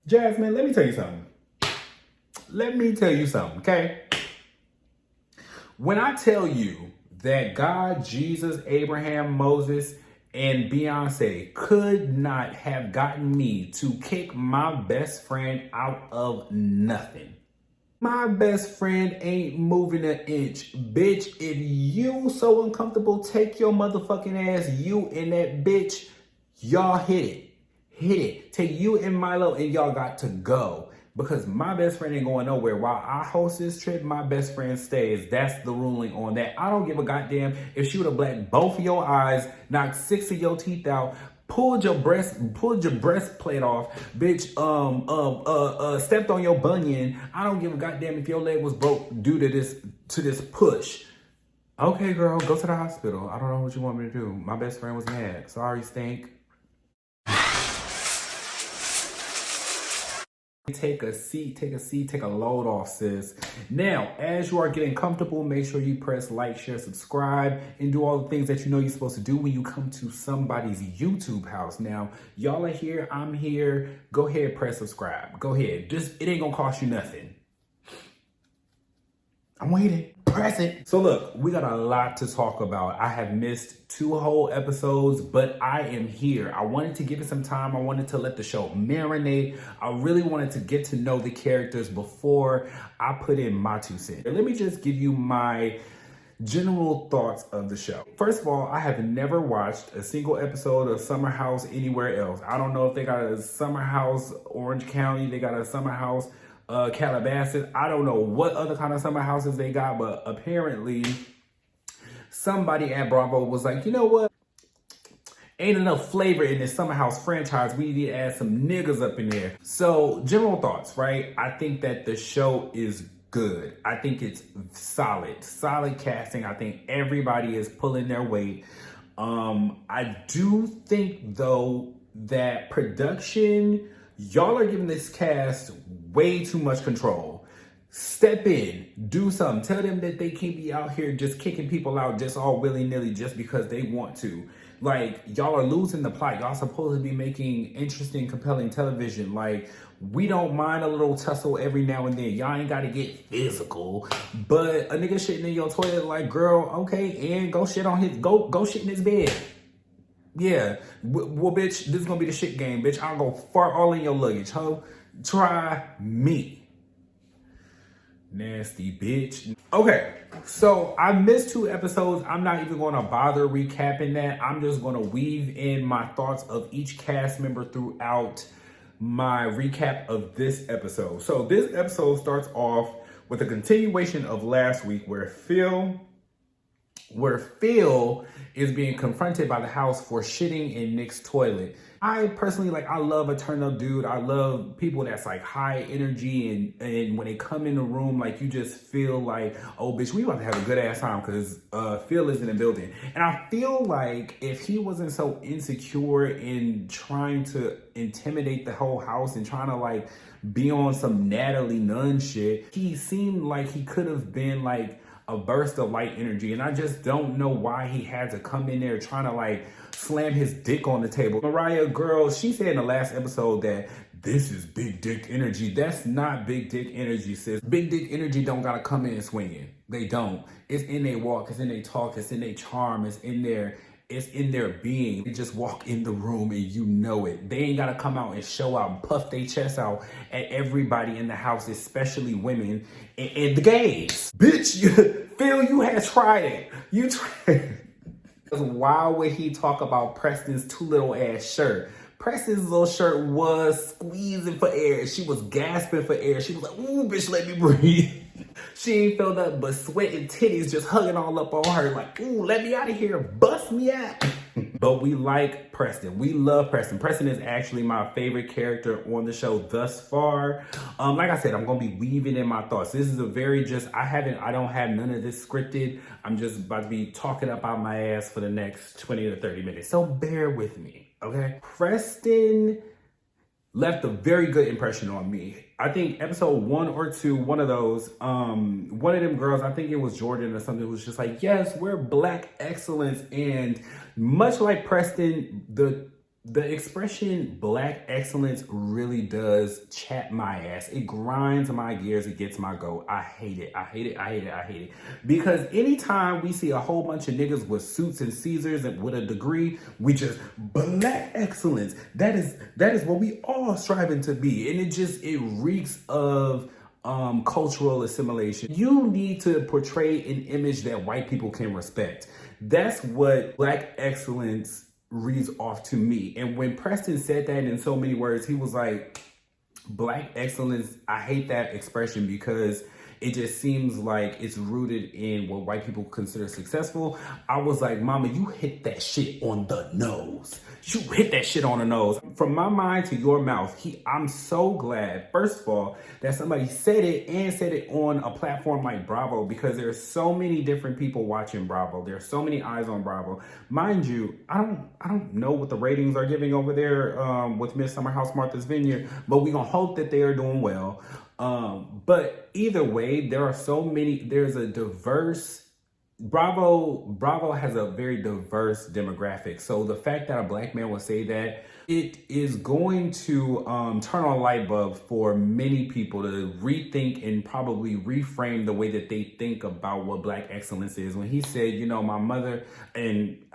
Jasmine, let me tell you something. Let me tell you something, okay? When I tell you that God, Jesus, Abraham, Moses, and Beyonce could not have gotten me to kick my best friend out of nothing. My best friend ain't moving an inch. Bitch, if you so uncomfortable, take your motherfucking ass, you and that bitch, y'all hit it. Hit it. Take you and Milo and y'all got to go. Because my best friend ain't going nowhere. While I host this trip, my best friend stays. That's the ruling on that. I don't give a goddamn if she would have blacked both of your eyes, knocked 6 of your teeth out, pulled your breastplate off, bitch, stepped on your bunion. I don't give a goddamn if your leg was broke due to this push. Okay, girl, go to the hospital. I don't know what you want me to do. My best friend was mad. Sorry, stink. Take a seat, take a load off, sis. Now, as you are getting comfortable, make sure you press like, share, subscribe, and do all the things that you know you're supposed to do when you come to somebody's YouTube house. Now, y'all are here, I'm here. Go ahead, press subscribe. Go ahead. It ain't gonna cost you nothing. I'm waiting. Press it. So look, we got a lot to talk about. I have missed 2 whole episodes, but I am here. I wanted to give it some time. I wanted to let the show marinate. I really wanted to get to know the characters before I put in my 2 cents. Let me just give you my general thoughts of the show. First of all, I have never watched a single episode of Summer House anywhere else. I don't know if they got a Summer House Orange County, they got a Summer House Calabasas. I don't know what other kind of summer houses they got, but apparently somebody at Bravo was like, you know what? Ain't enough flavor in this summer house franchise. We need to add some niggas up in there. So general thoughts, right? I think that the show is good. I think it's solid casting. I think everybody is pulling their weight. I do think though that production, y'all are giving this cast way too much control. Step in, do something. Tell them that they can't be out here just kicking people out just all willy-nilly just because they want to. Like, y'all are losing the plot. Y'all supposed to be making interesting, compelling television. Like, we don't mind a little tussle every now and then. Y'all ain't got to get physical. But a nigga shitting in your toilet, like, girl, okay, and go shit on his, go shit in his bed. Yeah, well, bitch, this is gonna be the shit game, bitch. I'll go fart all in your luggage, ho. Try me. Nasty bitch. Okay, so I missed 2 episodes. I'm not even gonna bother recapping that. I'm just gonna weave in my thoughts of each cast member throughout my recap of this episode. So this episode starts off with a continuation of last week where Phil is being confronted by the house for shitting in Nick's toilet. I personally, I love a turn up dude. I love people that's like high energy and when they come in the room, like you just feel like, oh bitch, we about to have a good ass time because Phil is in the building. And I feel like if he wasn't so insecure in trying to intimidate the whole house and trying to be on some Natalie Nunn shit, he seemed like he could have been a burst of light energy. And I just don't know why he had to come in there trying to slam his dick on the table. Mariah, girl, she said in the last episode that this is big dick energy. That's not big dick energy, sis. Big dick energy don't gotta come in swinging. They don't. It's in their walk, it's in their talk, it's in their charm, it's in their being. They just walk in the room and you know it. They ain't gotta come out and show out and puff their chest out at everybody in the house, especially women and the gays. Bitch, Phil, you had tried it. You tried. Why would he talk about Preston's too little ass shirt? Preston's little shirt was squeezing for air. She was gasping for air. She was like, ooh, bitch, let me breathe. She ain't felt nothing but sweat and titties just hugging all up on her like, ooh, let me out of here, bust me out. But we like Preston. We love Preston. Preston is actually my favorite character on the show thus far. Like I said, I'm gonna be weaving in my thoughts. This is a very I don't have none of this scripted. I'm just about to be talking about my ass for the next 20 to 30 minutes. So bear with me, okay? Preston left a very good impression on me. I think episode 1 or 2, one of those, one of them girls, I think it was Jordan or something, was just like, yes, we're Black excellence. And much like Preston, the The expression black excellence really does chap my ass. It grinds my gears. It gets my goat. I hate it. I hate it. I hate it. I hate it. Because anytime we see a whole bunch of niggas with suits and Caesars and with a degree, we just black excellence. That is what we all striving to be. And it reeks of cultural assimilation. You need to portray an image that white people can respect. That's what black excellence reads off to me. And when Preston said that in so many words, he was like, black excellence, I hate that expression because it just seems like it's rooted in what white people consider successful. I was like, mama, you hit that shit on the nose. You hit that shit on the nose. From my mind to your mouth, I'm so glad, first of all, that somebody said it and said it on a platform like Bravo, because there's so many different people watching Bravo. There's so many eyes on Bravo. Mind you, I don't know what the ratings are giving over there with Miss Summer House Martha's Vineyard, but we're gonna hope that they are doing well. But either way, there's a diverse, Bravo has a very diverse demographic. So the fact that a black man will say that, it is going to turn on a light bulb for many people to rethink and probably reframe the way that they think about what black excellence is. When he said, you know, my mother, and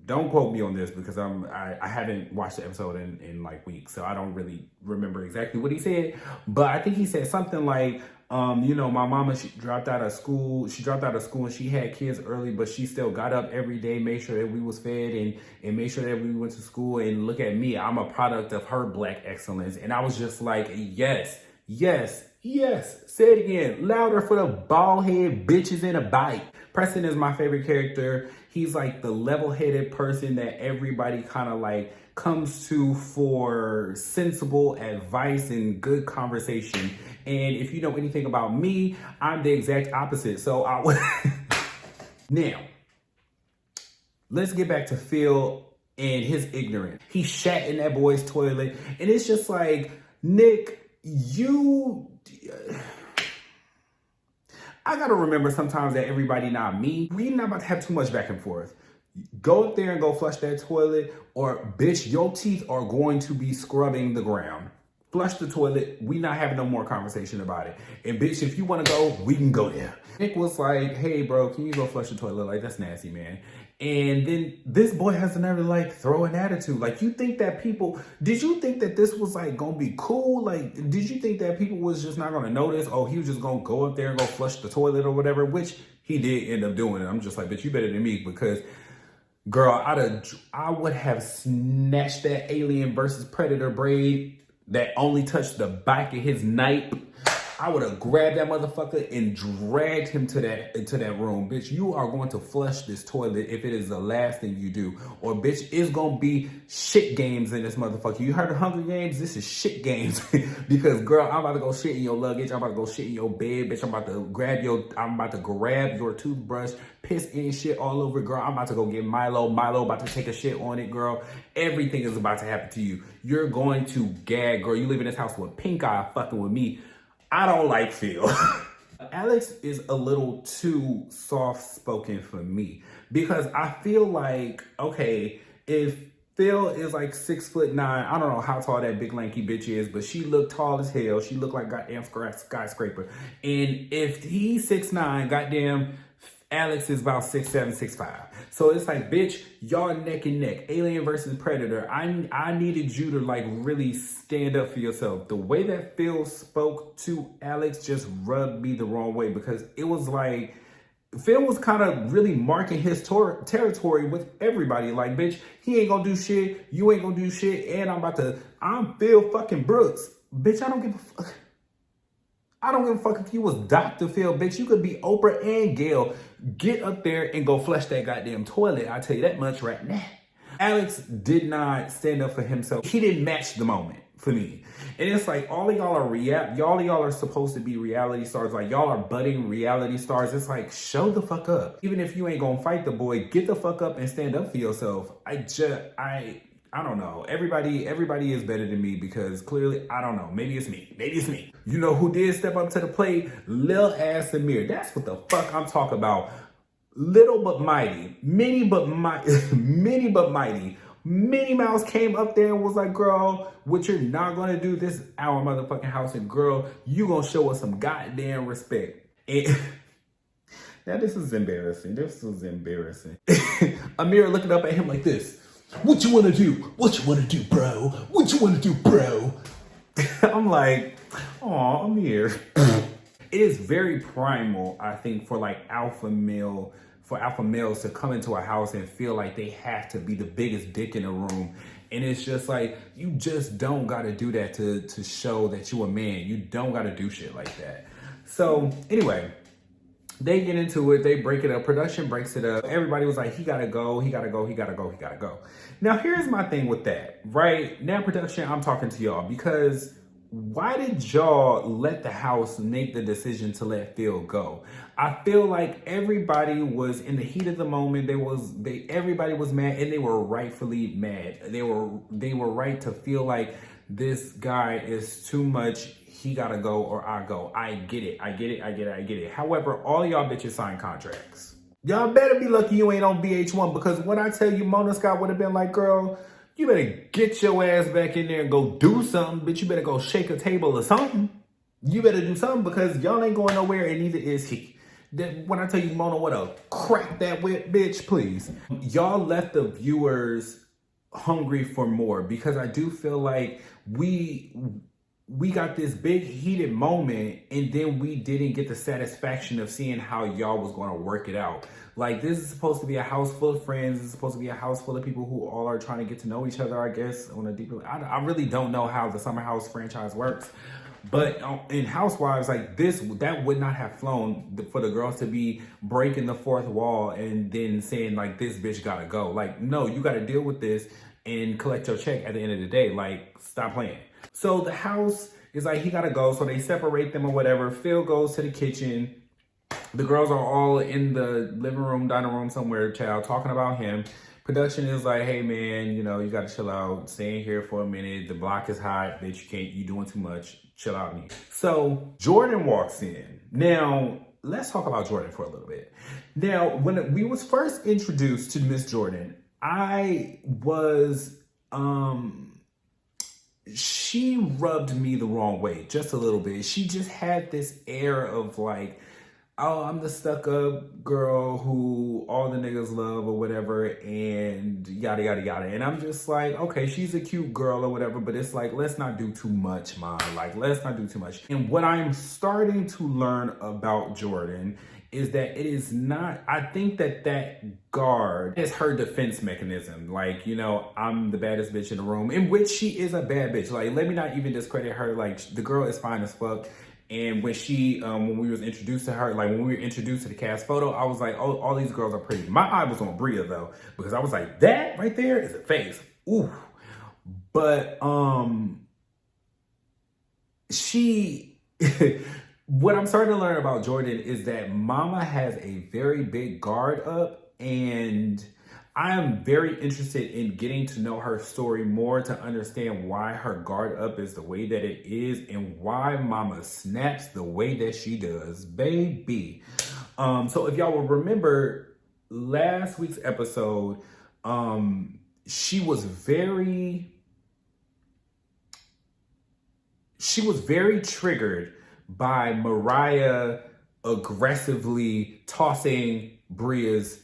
don't quote me on this because I haven't watched the episode in like weeks, so I don't really remember exactly what he said. But I think he said something like, you know, my mama, she dropped out of school and she had kids early, but she still got up every day, made sure that we was fed and made sure that we went to school. And look at me, I'm a product of her black excellence. And I was just like, yes, yes, yes. Say it again, louder for the bald head bitches in a bite. Preston is my favorite character. He's like the level-headed person that everybody kind of like comes to for sensible advice and good conversation. And if you know anything about me, I'm the exact opposite. So I would now, let's get back to Phil and his ignorance. He shat in that boy's toilet, and it's just like, Nick, I gotta remember sometimes that everybody not me. We not about to have too much back and forth. Go up there and go flush that toilet, or bitch, your teeth are going to be scrubbing the ground. Flush the toilet. We not having no more conversation about it. And bitch, if you want to go, we can go there. Nick was like, hey bro, can you go flush the toilet? Like, that's nasty, man. And then this boy has the nerve to like throw an attitude. Like, did you think that this was like gonna be cool? Like, did you think that people was just not gonna notice? Oh, he was just gonna go up there and go flush the toilet or whatever, which he did end up doing. And I'm just like, bitch, you better than me, because girl, I would have snatched that Alien versus Predator braid that only touched the back of his nape. I would have grabbed that motherfucker and dragged him into that room. Bitch, you are going to flush this toilet if it is the last thing you do. Or bitch, it's gonna be shit games in this motherfucker. You heard of Hunger Games? This is shit games. Because girl, I'm about to go shit in your luggage. I'm about to go shit in your bed. Bitch, I'm about to grab your toothbrush, piss and shit all over it, girl. I'm about to go get Milo about to take a shit on it, girl. Everything is about to happen to you. You're going to gag, girl. You live in this house with pink eye fucking with me. I don't like Phil. Alex is a little too soft-spoken for me, because I feel like, okay, if Phil is like 6'9", I don't know how tall that big lanky bitch is, but she looked tall as hell. She looked like goddamn skyscraper. And if he's 6'9", goddamn Alex is about 6'7", 6'5". So it's like, bitch, y'all neck and neck. Alien versus Predator. I needed you to like really stand up for yourself. The way that Phil spoke to Alex just rubbed me the wrong way, because it was like Phil was kind of really marking his territory with everybody. Like, bitch, he ain't gonna do shit. You ain't gonna do shit. And I'm Phil fucking Brooks. Bitch, I don't give a fuck. I don't give a fuck if you was Dr. Phil, bitch. You could be Oprah and Gail. Get up there and go flush that goddamn toilet. I'll tell you that much right now. Alex did not stand up for himself. He didn't match the moment for me. And it's like, all of y'all are supposed to be reality stars. Like, y'all are budding reality stars. It's like, show the fuck up. Even if you ain't gonna fight the boy, get the fuck up and stand up for yourself. I don't know. Everybody is better than me, because clearly, I don't know. Maybe it's me. You know who did step up to the plate? Lil ass Amir. That's what the fuck I'm talking about. Little but mighty. Many but mighty. Minnie Mouse came up there and was like, girl, what you're not gonna do, this is our motherfucking house, and girl, you gonna show us some goddamn respect. And now this is embarrassing. This is embarrassing. Amir looking up at him like this. What you wanna do? What you wanna do, bro? What you wanna do, bro? I'm like, aw, Amir. It is very primal, I think, for like alpha males to come into a house and feel like they have to be the biggest dick in the room. And it's just like, you just don't gotta do that to show that you a man. You don't gotta do shit like that. So anyway, they get into it, they break it up, production breaks it up. Everybody was like, he gotta go, he gotta go, he gotta go, he gotta go. Now here's my thing with that, right? Now production, I'm talking to y'all because why did y'all let the house make the decision to let Phil go? I feel like everybody was in the heat of the moment. Everybody was mad, and they were rightfully mad. They were right to feel like this guy is too much. He gotta go or I go. I get it. However, all y'all bitches signed contracts. Y'all better be lucky you ain't on VH1, because when I tell you Mona Scott would have been like, girl, you better get your ass back in there and go do something, bitch. You better go shake a table or something. You better do something, because y'all ain't going nowhere, and neither is he. When I tell you Mona what a crack that whip, bitch, please. Y'all left the viewers hungry for more, because I do feel like we got this big heated moment, and then we didn't get the satisfaction of seeing how y'all was going to work it out. Like, this is supposed to be a house full of friends. It's supposed to be a house full of people who all are trying to get to know each other, I guess, on a deeper level. I really don't know how the Summer House franchise works. But in Housewives, like that would not have flown for the girls to be breaking the fourth wall and then saying, like, this bitch gotta go. Like, no, you gotta deal with this and collect your check at the end of the day. Like, stop playing. So the house is like, he gotta go. So they separate them or whatever. Phil goes to the kitchen. The girls are all in the living room, dining room somewhere, child, talking about him. Production is like, hey man, you know, you gotta chill out. Stay in here for a minute. The block is hot, bitch. You doing too much. Chill out, me. So Jordan walks in. Now, let's talk about Jordan for a little bit. Now, when we was first introduced to Miss Jordan, she rubbed me the wrong way just a little bit. She just had this air of like, oh, I'm the stuck up girl who all the niggas love or whatever, and yada, yada, yada. And I'm just like, okay, she's a cute girl or whatever, but it's like, let's not do too much, man. Like, let's not do too much. And what I'm starting to learn about Jordan is that it is not, I think that guard is her defense mechanism. Like, you know, I'm the baddest bitch in the room, in which she is a bad bitch. Like, let me not even discredit her. Like, the girl is fine as fuck. And when when we was introduced to her, like when we were introduced to the cast photo, I was like, oh, all these girls are pretty. My eye was on Bria though, because I was like, that right there is a face. Ooh. But what I'm starting to learn about Jordan is that Mama has a very big guard up, and I am very interested in getting to know her story more to understand why her guard up is the way that it is and why Mama snaps the way that she does, baby. So if y'all will remember last week's episode, she was very triggered by Mariah aggressively tossing Bria's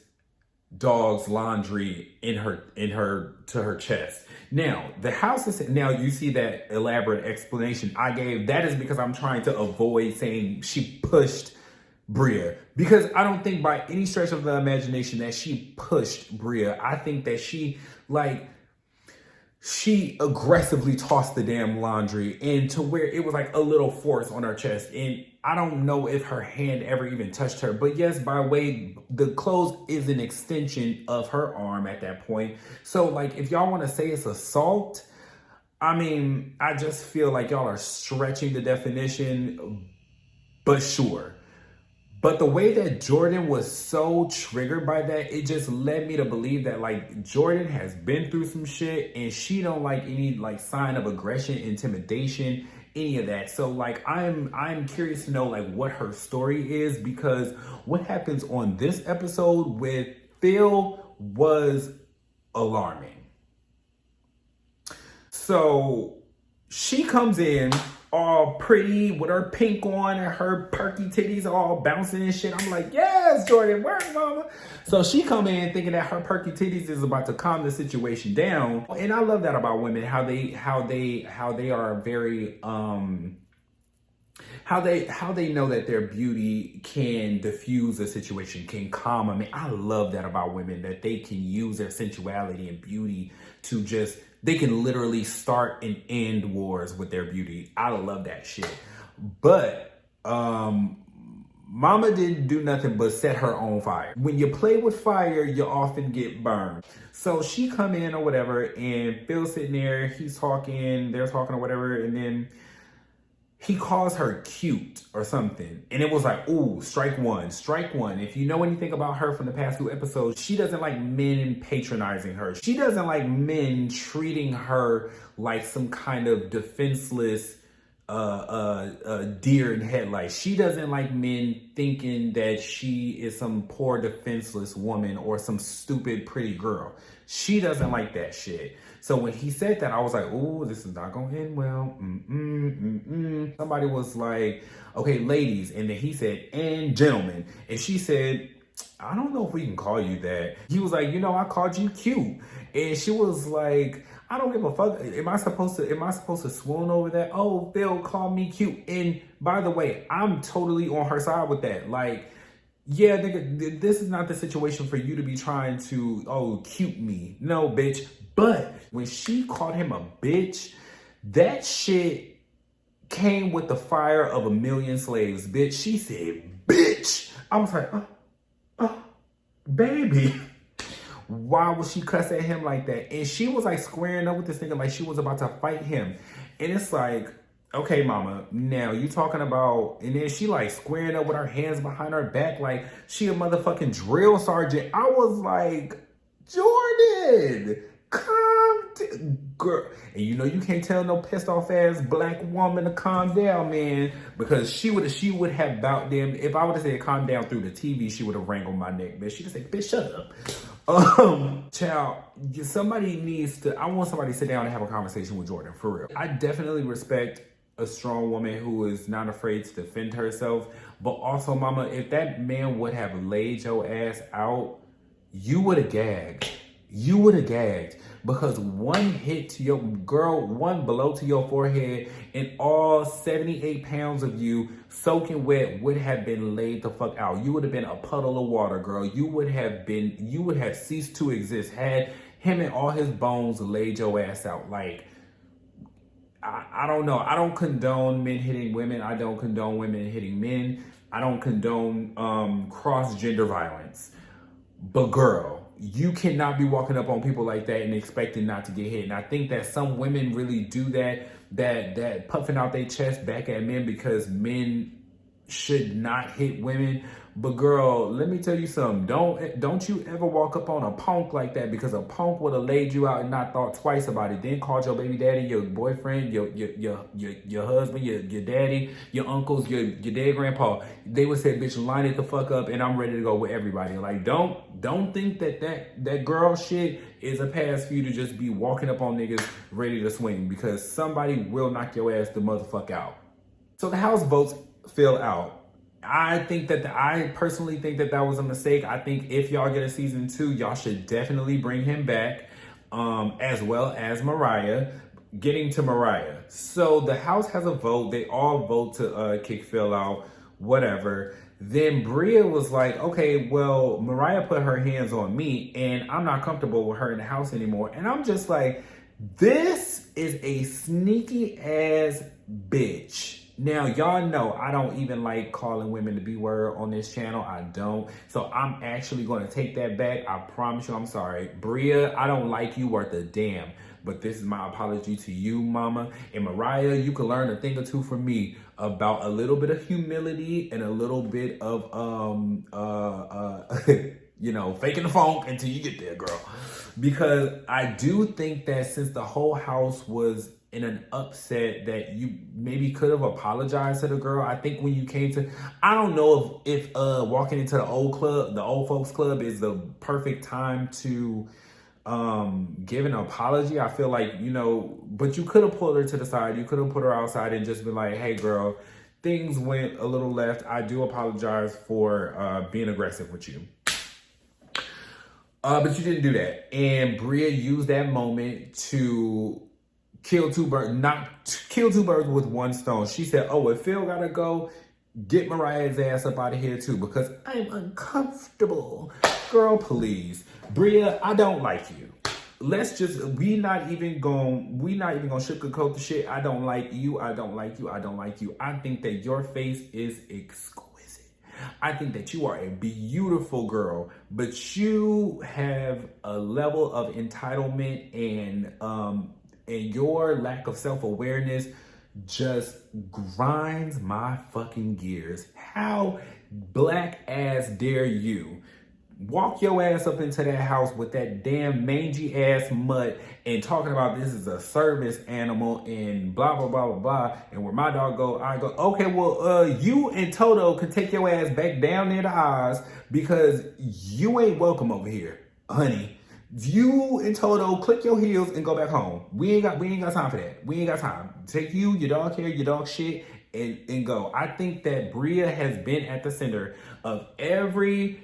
dog's laundry to her chest. Now, the house is, now you see that elaborate explanation I gave. That is because I'm trying to avoid saying she pushed Bria, because I don't think by any stretch of the imagination that she pushed Bria. I think that she aggressively tossed the damn laundry, and to where it was like a little force on her chest. And I don't know if her hand ever even touched her, but yes, by way, the clothes is an extension of her arm at that point. So like, if y'all want to say it's assault, I mean, I just feel like y'all are stretching the definition, but sure. But the way that Jordan was so triggered by that, it just led me to believe that like Jordan has been through some shit, and she don't like any like sign of aggression, intimidation, any of that. So like I'm curious to know like what her story is, because what happens on this episode with Phil was alarming. So she comes in all pretty with her pink on and her perky titties all bouncing and shit. I'm like, yes, Jordan, work, mama. So she come in thinking that her perky titties is about to calm the situation down. And I love that about women, how they are very how they know that their beauty can diffuse a situation, can calm. I mean, I love that about women, that they can use their sensuality and beauty to just, they can literally start and end wars with their beauty. I love that shit. But mama didn't do nothing but set her own fire. When you play with fire, you often get burned. So she come in or whatever, and Phil's sitting there, he's talking, they're talking or whatever, and then he calls her cute or something. And it was like, ooh, strike one. If you know anything about her from the past 2 episodes, she doesn't like men patronizing her. She doesn't like men treating her like some kind of defenseless deer in headlights. She doesn't like men thinking that she is some poor defenseless woman or some stupid pretty girl. She doesn't like that shit. So when he said that, I was like, ooh, this is not gonna end well. Somebody was like, okay, ladies. And then he said, and gentlemen. And she said, I don't know if we can call you that. He was like, I called you cute. And she was like, I don't give a fuck. Am I supposed to swoon over that? Oh, Phil called me cute. And by the way, I'm totally on her side with that. Like, yeah, nigga, this is not the situation for you to be trying to, cute me. No, bitch. But when she called him a bitch, that shit came with the fire of a million slaves, bitch. She said, bitch. I was like, baby. Why would she cuss at him like that? And she was like squaring up with this nigga like she was about to fight him. And it's like, okay, mama, now you talking about, and then she like squaring up with her hands behind her back like she a motherfucking drill sergeant. I was like, Jordan, girl. And you can't tell no pissed off ass black woman to calm down, man, because she would have about them. If I would have said calm down through the TV, she would have wrangled my neck, bitch. She'd have said, bitch, shut up. Child, somebody needs to, I want somebody to sit down and have a conversation with Jordan, for real. I definitely respect a strong woman who is not afraid to defend herself, but also, mama, if that man would have laid your ass out, you would have gagged. You would have gagged, because one hit to your girl, one blow to your forehead, and all 78 pounds of you soaking wet would have been laid the fuck out. You would have been a puddle of water, girl. You would have ceased to exist had him and all his bones laid your ass out. Like, I don't know. I don't condone men hitting women. I don't condone women hitting men. I don't condone cross-gender violence. But girl, you cannot be walking up on people like that and expecting not to get hit. And I think that some women really do that puffing out their chest back at men because men should not hit women. But girl, let me tell you something. Don't you ever walk up on a punk like that, because a punk would have laid you out and not thought twice about it. Then called your baby daddy, your boyfriend, your husband, your daddy, your uncles, your dead grandpa. They would say, bitch, line it the fuck up and I'm ready to go with everybody. Like, don't think that girl shit is a pass for you to just be walking up on niggas ready to swing, because somebody will knock your ass the motherfuck out. So the House votes Phil out. I personally think that was a mistake. I think if y'all get a season 2, y'all should definitely bring him back, as well as Mariah. Getting to Mariah. So the House has a vote. They all vote to kick Phil out, whatever. Then Bria was like, okay, well, Mariah put her hands on me and I'm not comfortable with her in the house anymore. And I'm just like, this is a sneaky ass bitch. Now, y'all know I don't even like calling women the B word on this channel. I don't. So I'm actually going to take that back. I promise you, I'm sorry. Bria, I don't like you worth a damn. But this is my apology to you, mama. And Mariah, you can learn a thing or two from me about a little bit of humility and a little bit of, faking the funk until you get there, girl. Because I do think that since the whole house was in an upset, that you maybe could have apologized to the girl. I think when you came to, I don't know if walking into the old folks club is the perfect time to give an apology. I feel like, you know, but you could have pulled her to the side. You could have put her outside and just been like, hey girl, things went a little left. I do apologize for being aggressive with you. But you didn't do that. And Bria used that moment to kill two birds with one stone. She said, oh, if Phil gotta go, get Mariah's ass up out of here too, because I'm uncomfortable. Girl, please. Bria, I don't like you. We not even gonna sugarcoat the shit. I don't like you. I don't like you. I don't like you. I think that your face is exquisite. I think that you are a beautiful girl, but you have a level of entitlement and your lack of self-awareness just grinds my fucking gears. How black ass dare you walk your ass up into that house with that damn mangy ass mutt and talking about this is a service animal and blah blah blah blah blah, and where my dog go, I go. Okay, well you and Toto can take your ass back down near the Oz, because you ain't welcome over here, honey. You and Toto click your heels and go back home. We ain't got time for that. We ain't got time. Take you, your dog hair, your dog shit, and go. I think that Bria has been at the center of every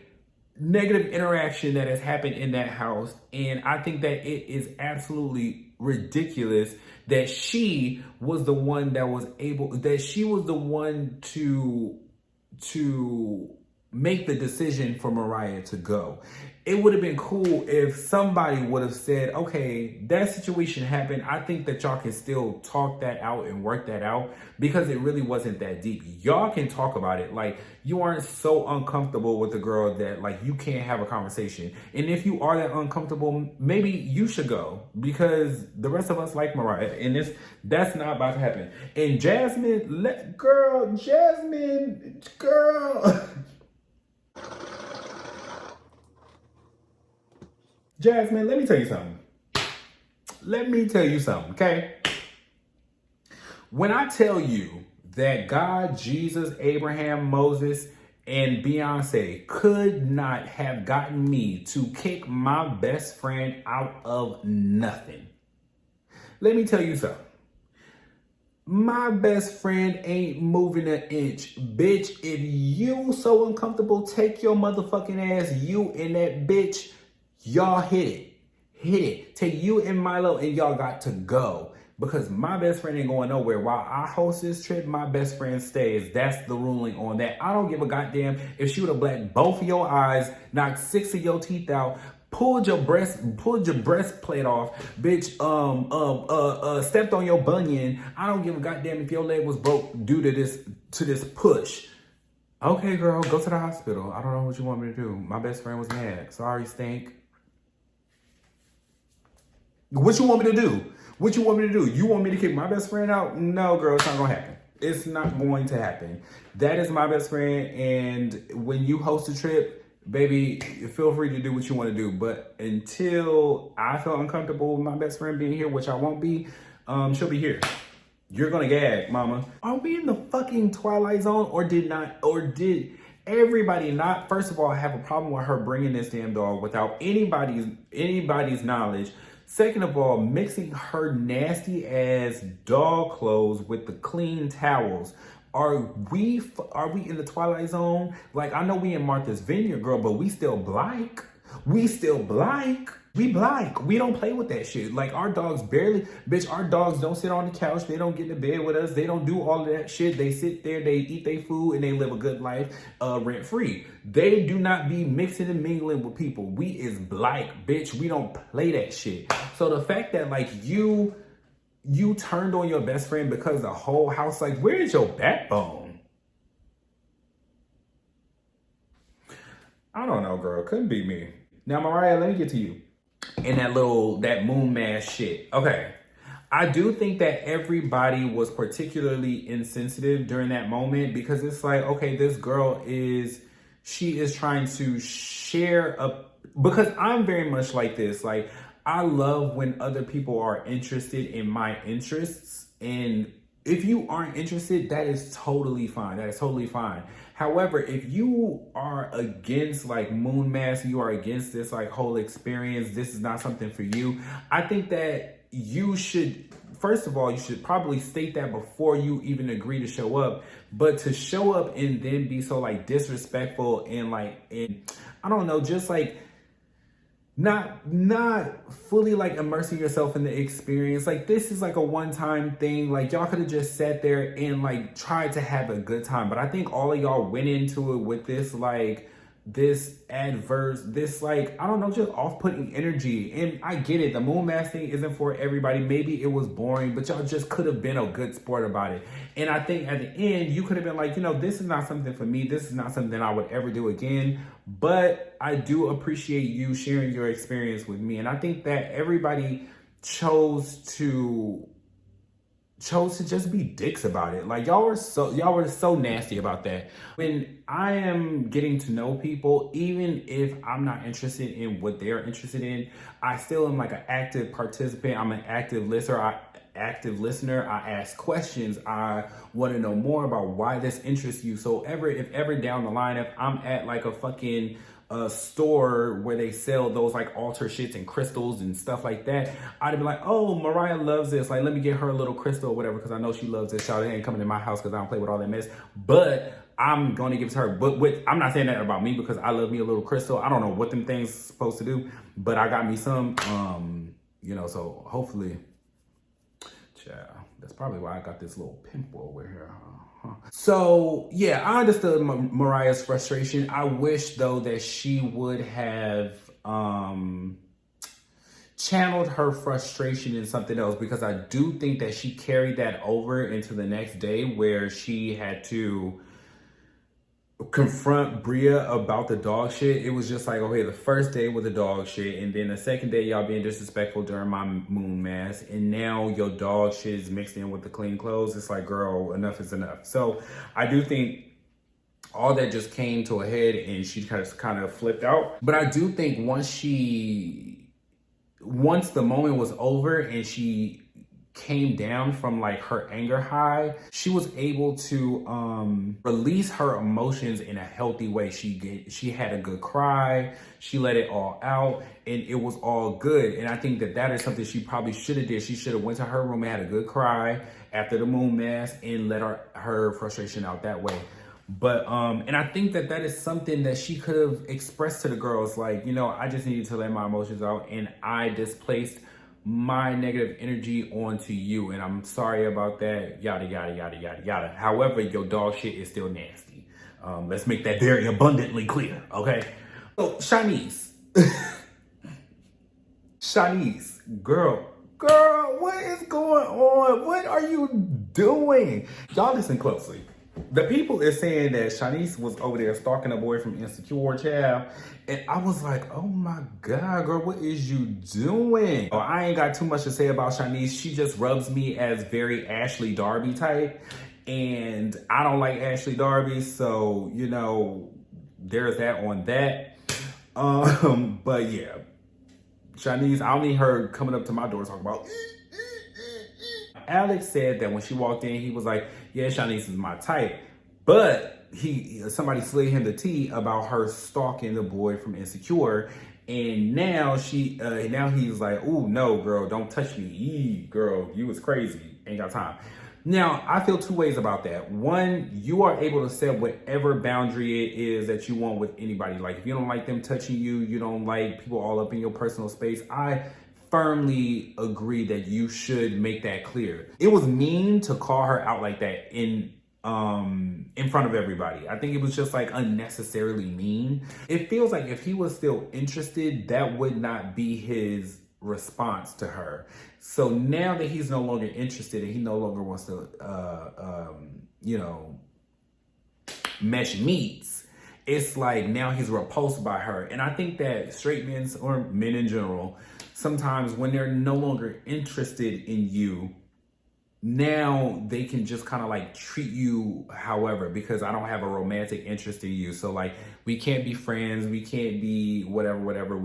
negative interaction that has happened in that house, and I think that it is absolutely ridiculous that she was the one to make the decision for Mariah to go. It would have been cool if somebody would have said, okay, that situation happened. I think that y'all can still talk that out and work that out, because it really wasn't that deep. Y'all can talk about it. Like, you aren't so uncomfortable with the girl that like you can't have a conversation. And if you are that uncomfortable, maybe you should go, because the rest of us like Mariah, and that's not about to happen. And Jasmine, girl. Jasmine, let me tell you something, okay? When I tell you that God, Jesus, Abraham, Moses, and Beyonce could not have gotten me to kick my best friend out of nothing, let me tell you something. My best friend ain't moving an inch. Bitch, if you so uncomfortable, take your motherfucking ass, you and that bitch, y'all hit it. Take you and Milo and y'all got to go, because my best friend ain't going nowhere. While I host this trip, my best friend stays. That's the ruling on that. I don't give a goddamn if she would have blacked both of your eyes, knocked 6 of your teeth out, pulled your breastplate off, bitch, stepped on your bunion. I don't give a goddamn if your leg was broke due to this push. Okay, girl, go to the hospital. I don't know what you want me to do. My best friend was mad. Sorry, stink. What you want me to do? You want me to kick my best friend out? No, girl, it's not gonna happen. It's not going to happen. That is my best friend, and when you host a trip, baby, feel free to do what you want to do. But until I feel uncomfortable with my best friend being here, which I won't be, she'll be here. You're gonna gag, mama. Are we in the fucking Twilight Zone, or did everybody not, first of all, have a problem with her bringing this damn dog without anybody's knowledge? Second of all, mixing her nasty ass dog clothes with the clean towels. Are we in the Twilight Zone? Like, I know we in Martha's Vineyard, girl, but we still black. We black. We don't play with that shit. Like, our dogs our dogs don't sit on the couch. They don't get in bed with us. They don't do all of that shit. They sit there, they eat their food, and they live a good life rent free. They do not be mixing and mingling with people. We is black, bitch. We don't play that shit. So the fact that like you turned on your best friend because the whole house, like, where is your backbone? I don't know, girl. Couldn't be me. Now, Mariah, let me get to you. And that moon mask shit. Okay. I do think that everybody was particularly insensitive during that moment, because it's like, okay, this girl is trying to share because I'm very much like this. Like, I love when other people are interested in my interests, and if you aren't interested, that is totally fine. That is totally fine. However, if you are against like moon mass, you are against this like whole experience, this is not something for you. I think that you should, first of all, you should probably state that before you even agree to show up. But to show up and then be so like disrespectful and like, and I don't know, just like not fully like immersing yourself in the experience. Like, this is like a one-time thing. Like, y'all could have just sat there and like tried to have a good time. But I think all of y'all went into it with this like this adverse, this like, I don't know, just off-putting energy. And I get it, the moon mass thing isn't for everybody. Maybe it was boring, but y'all just could have been a good sport about it. And I think at the end you could have been like, you know, this is not something for me, this is not something I would ever do again, but I do appreciate you sharing your experience with me. And I think that everybody chose to just be dicks about it. Like, y'all were so nasty about that. When I am getting to know people, even if I'm not interested in what they're interested in, I still am like an active participant. I'm an active listener. I ask questions. I want to know more about why this interests you. So if ever down the line, if I'm at like a fucking store where they sell those like altar shits and crystals and stuff like that, I'd be like, oh, Mariah loves this, like let me get her a little crystal or whatever, because I know she loves this. Shout, ain't coming to my house because I don't play with all that mess, but I'm going to give it to her. But I'm not saying that about me, because I love me a little crystal. I don't know what them things supposed to do, but I got me some, you know, so hopefully, child, that's probably why I got this little pimple over here, huh? So yeah, I understood Mariah's frustration. I wish though that she would have channeled her frustration in something else, because I do think that she carried that over into the next day, where she had to confront Bria about the dog shit. It was just like, okay, the first day with the dog shit, and then the second day y'all being disrespectful during my moon mass, and now your dog shit is mixed in with the clean clothes. It's like, girl, enough is enough. So I do think all that just came to a head and she kind of flipped out. But I do think once the moment was over and she came down from like her anger high, she was able to release her emotions in a healthy way. She had a good cry, she let it all out, and it was all good. And I think that is something she probably should have did. She should have went to her room and had a good cry after the moon mass and let her frustration out that way. But and I think that is something that she could have expressed to the girls, like, you know, I just needed to let my emotions out and I displaced my negative energy onto you, and I'm sorry about that, yada yada yada yada yada. However, your dog shit is still nasty. Let's make that very abundantly clear, okay? So Shanice, girl, what is going on? What are you doing? Y'all listen closely. The people is saying that Shanice was over there stalking a boy from Insecure, child. And I was like, oh my God, girl, what is you doing? Oh, I ain't got too much to say about Shanice. She just rubs me as very Ashley Darby type. And I don't like Ashley Darby. So, you know, there's that on that. But yeah, Shanice, I don't need her coming up to my door talking about... Alex said that when she walked in, he was like, yeah, Shanice is my type. But somebody slid him the tea about her stalking the boy from Insecure. And now he's like, ooh, no, girl, don't touch me. Girl, you was crazy. Ain't got time. Now, I feel two ways about that. One, you are able to set whatever boundary it is that you want with anybody. Like, if you don't like them touching you, you don't like people all up in your personal space, I firmly agree that you should make that clear. It was mean to call her out like that in front of everybody. I think it was just like unnecessarily mean. It feels like if he was still interested, that would not be his response to her. So now that he's no longer interested and he no longer wants to you know, mesh meats, it's like now he's repulsed by her. And I think that straight men, or men in general, sometimes when they're no longer interested in you, now they can just kind of like treat you however, because I don't have a romantic interest in you. So like, we can't be friends, we can't be whatever.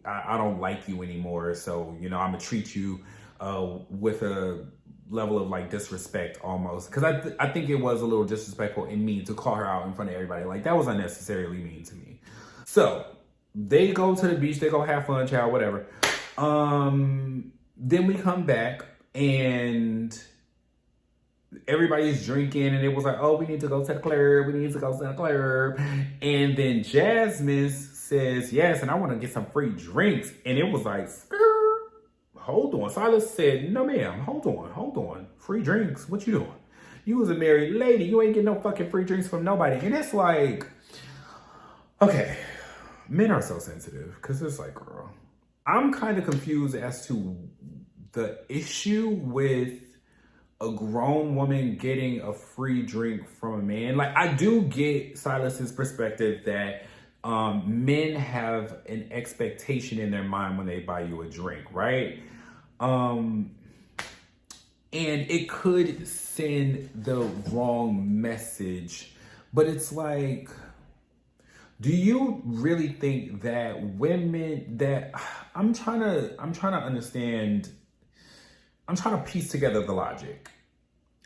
I don't like you anymore. So, you know, I'm gonna treat you with a level of like disrespect almost. Cause I think it was a little disrespectful in me to call her out in front of everybody. Like that was unnecessarily mean to me. So they go to the beach, they go have fun, child, whatever. Then we come back and everybody's drinking and it was like, oh, we need to go to the club. We need to go to the club. And then Jasmine says, yes, and I want to get some free drinks. And it was like, hold on. Silas said, no, ma'am, hold on. Free drinks? What you doing? You was a married lady. You ain't getting no fucking free drinks from nobody. And it's like, okay, men are so sensitive because it's like, girl, I'm kind of confused as to the issue with a grown woman getting a free drink from a man. Like, I do get Silas's perspective that men have an expectation in their mind when they buy you a drink, right? And it could send the wrong message, but it's like, do you really think that women that I'm trying to understand, I'm trying to piece together the logic,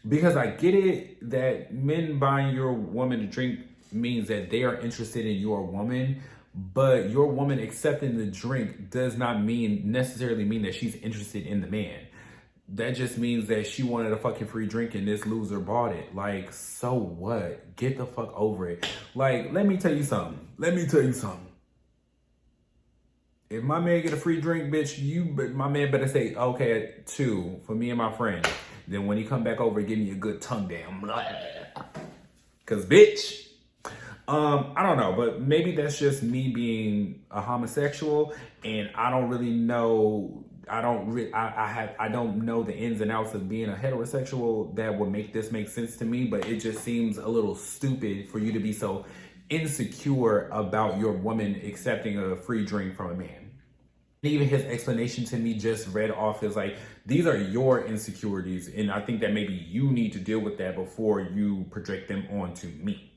because I get it that men buying your woman a drink means that they are interested in your woman, but your woman accepting the drink does not necessarily mean that she's interested in the man. That just means that she wanted a fucking free drink and this loser bought it. Like, so what? Get the fuck over it. Like, let me tell you something. If my man get a free drink, bitch, my man better say, okay, 2 for me and my friend. Then when he come back over, give me a good tongue down. Cause bitch, I don't know, but maybe that's just me being a homosexual and I don't really know. I don't know the ins and outs of being a heterosexual that would make this make sense to me, but it just seems a little stupid for you to be so insecure about your woman accepting a free drink from a man. Even his explanation to me just read off as like, these are your insecurities, and I think that maybe you need to deal with that before you project them onto me.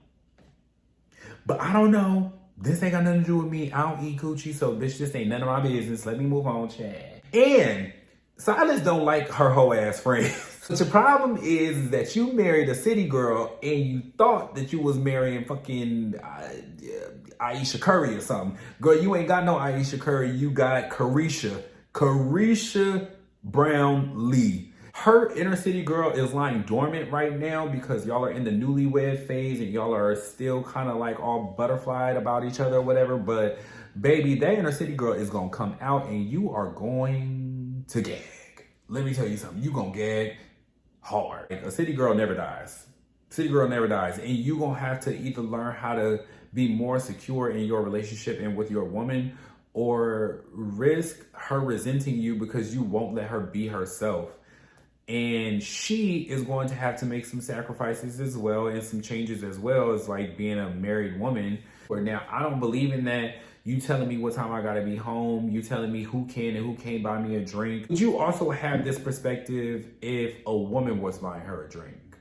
But I don't know. This ain't got nothing to do with me. I don't eat coochie, so bitch, this ain't none of my business. Let me move on, Chad. And Silas don't like her whole ass friends. The problem is that you married a city girl and you thought that you was marrying fucking Aisha Curry or something. Girl, you ain't got no Aisha Curry. You got Carisha Brown Lee. Her inner city girl is lying dormant right now because y'all are in the newlywed phase and y'all are still kind of like all butterflied about each other or whatever. But baby, that inner city girl is going to come out and you are going to gag. Let me tell you something. You going to gag hard. Like, a city girl never dies. City girl never dies. And you going to have to either learn how to be more secure in your relationship and with your woman, or risk her resenting you because you won't let her be herself. And she is going to have to make some sacrifices as well and some changes as well as like being a married woman. Where now I don't believe in that. You telling me what time I gotta be home. You telling me who can and who can't buy me a drink. Would you also have this perspective if a woman was buying her a drink?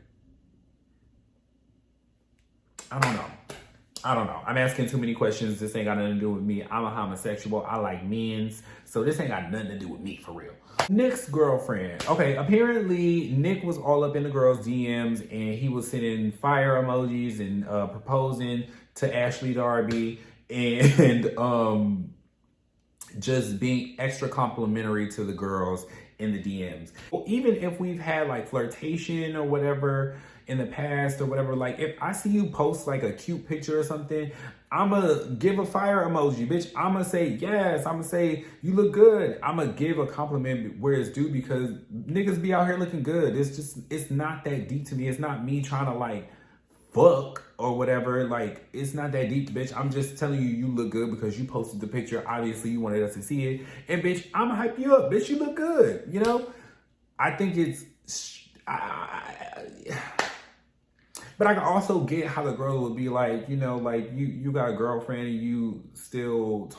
I don't know. I'm asking too many questions. This ain't got nothing to do with me. I'm a homosexual. I like men's. So this ain't got nothing to do with me for real. Nick's girlfriend. Okay, apparently Nick was all up in the girls' DMs and he was sending fire emojis and proposing to Ashley Darby and just being extra complimentary to the girls in the DMs. Well, even if we've had like flirtation or whatever in the past or whatever, like if I see you post like a cute picture or something, I'ma give a fire emoji, bitch. I'ma say yes. I'ma say you look good. I'ma give a compliment where it's due because niggas be out here looking good. It's not that deep to me. It's not me trying to like fuck or whatever. Like, it's not that deep, bitch. I'm just telling you, you look good because you posted the picture. Obviously, you wanted us to see it. And bitch, I'ma hype you up. Bitch, you look good. You know? I think it's... But I can also get how the girl would be like, you know, like you got a girlfriend and you still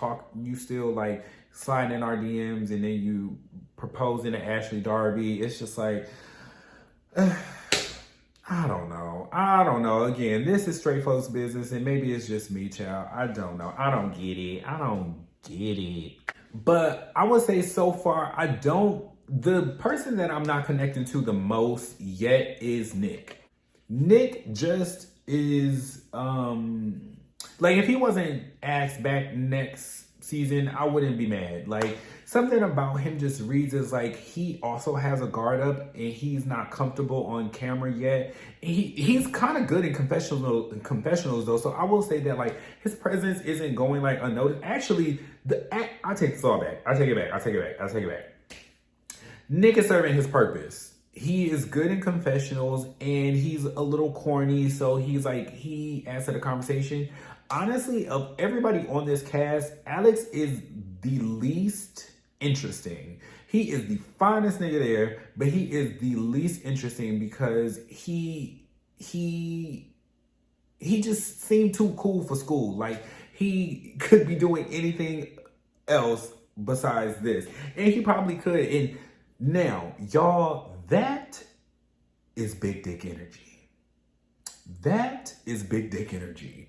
like slide in our DMs and then you proposing to Ashley Darby. It's just like, I don't know. Again, this is straight folks business and maybe it's just me, child. I don't know. I don't get it. But I would say so far, I don't The person that I'm not connecting to the most yet is Nick. Nick just is like, if he wasn't asked back next season, I wouldn't be mad. Like, something about him just reads as like he also has a guard up and he's not comfortable on camera yet. He's kind of good in confessionals though, so I will say that like his presence isn't going like unnoticed. Actually, I take this all back. I take it back. Nick is serving his purpose. He is good in confessionals and he's a little corny, so he adds to the conversation. Honestly, of everybody on this cast, Alex is the least interesting. He is the finest nigga there, but he is the least interesting because he just seemed too cool for school. Like, he could be doing anything else besides this, and he probably could. And now, y'all, that is big dick energy. That is big dick energy.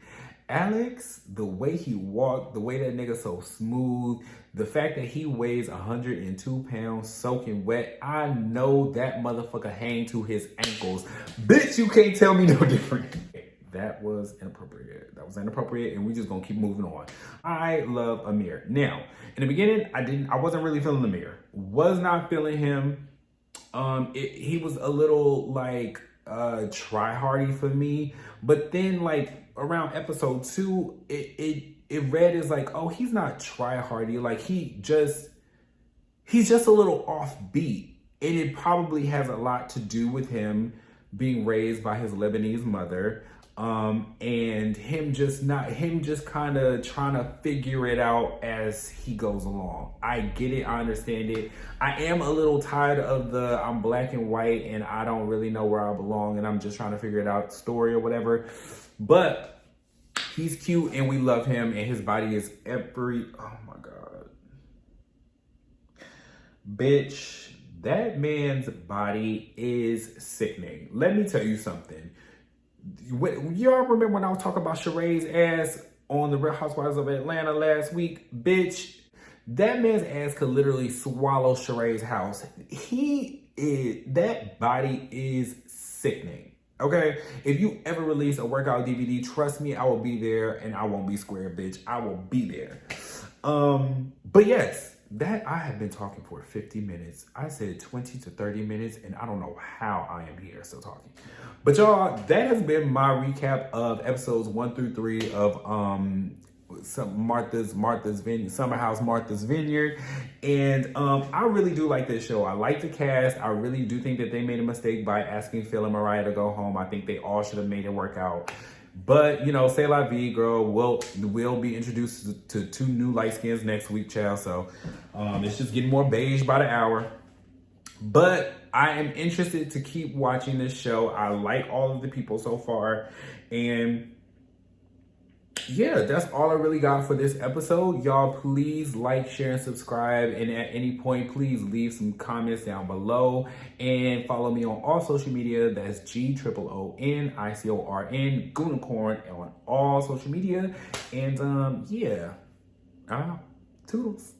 Alex, the way he walked, the way that nigga so smooth, the fact that he weighs 102 pounds soaking wet, I know that motherfucker hang to his ankles. Bitch, you can't tell me no different. That was inappropriate. And we just gonna keep moving on. I love Amir. Now, in the beginning, I wasn't really feeling Amir. Was not feeling him. He was a little like try-hardy for me, but then like around episode 2, it read as like, oh, he's not try-hardy, like he's just a little offbeat, and it probably has a lot to do with him being raised by his Lebanese mother, and him just kind of trying to figure it out as he goes along. I get it, I understand it. I am a little tired of the I'm black and white and I don't really know where I belong and I'm just trying to figure it out story or whatever. But he's cute and we love him, and his body is oh my God. Bitch, that man's body is sickening. Let me tell you something. Y'all remember when I was talking about Sheree's ass on the Real Housewives of Atlanta last week? Bitch, that man's ass could literally swallow Sheree's house. That body is sickening. Okay? If you ever release a workout DVD, trust me, I will be there and I won't be square, bitch. I will be there. But yes, that I have been talking for 50 minutes. I said 20 to 30 minutes, and I don't know how I am here still talking. But y'all, that has been my recap of episodes 1 through 3 of Martha's Vineyard, Summer House Martha's Vineyard. And I really do like this show. I like the cast. I really do think that they made a mistake by asking Phil and Mariah to go home. I think they all should have made it work out. But, you know, say la vie, girl. We'll be introduced to 2 new light skins next week, child. So it's just getting more beige by the hour. But I am interested to keep watching this show. I like all of the people so far. And yeah, that's all I really got for this episode. Y'all, please like, share, and subscribe. And at any point, please leave some comments down below. And follow me on all social media. That's GOONICORN, Goonicorn, on all social media. And yeah, toodles.